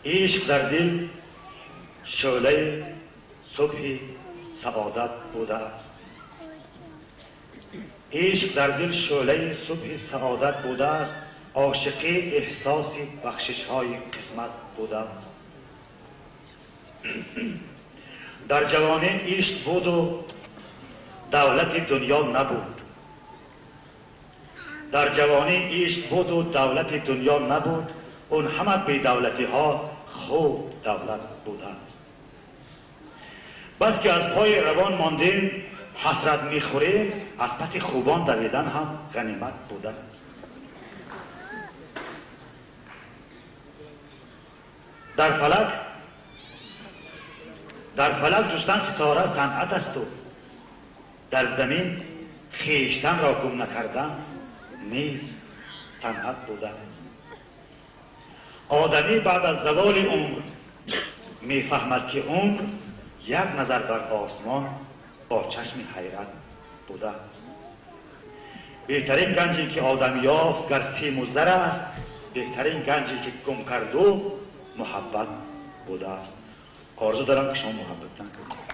عشق در دل شعله صبح سعادت بوده است. عشق در دل شعله صبح سعادت بوده است. عاشقی احساس بخشش های قسمت بوده است. در جوانی عشق بود و دولت دنیا نبود. در جوانی عشق بود و دولت دنیا نبود. اون همه بی دولتی ها خوب دولت بوده است. بس که از پای روان ماندیم حسرت میخوریم، از پس خوبان دویدن هم غنیمت بوده است. در فلک جستن ستاره صنعت است و در زمین خویشتن را گم نکردن نیز صنعت بوده است. آدمی بعد از زوال عمر میفهمد که عمر یک نظر بر آسمان با چشم حیرت بوده است. بهترین گنجی که آدم یافت گر سیم و زر است، بهترین گنجی که گم کرد و محبت بوده است. آرزو دارم که شما محبت کنید.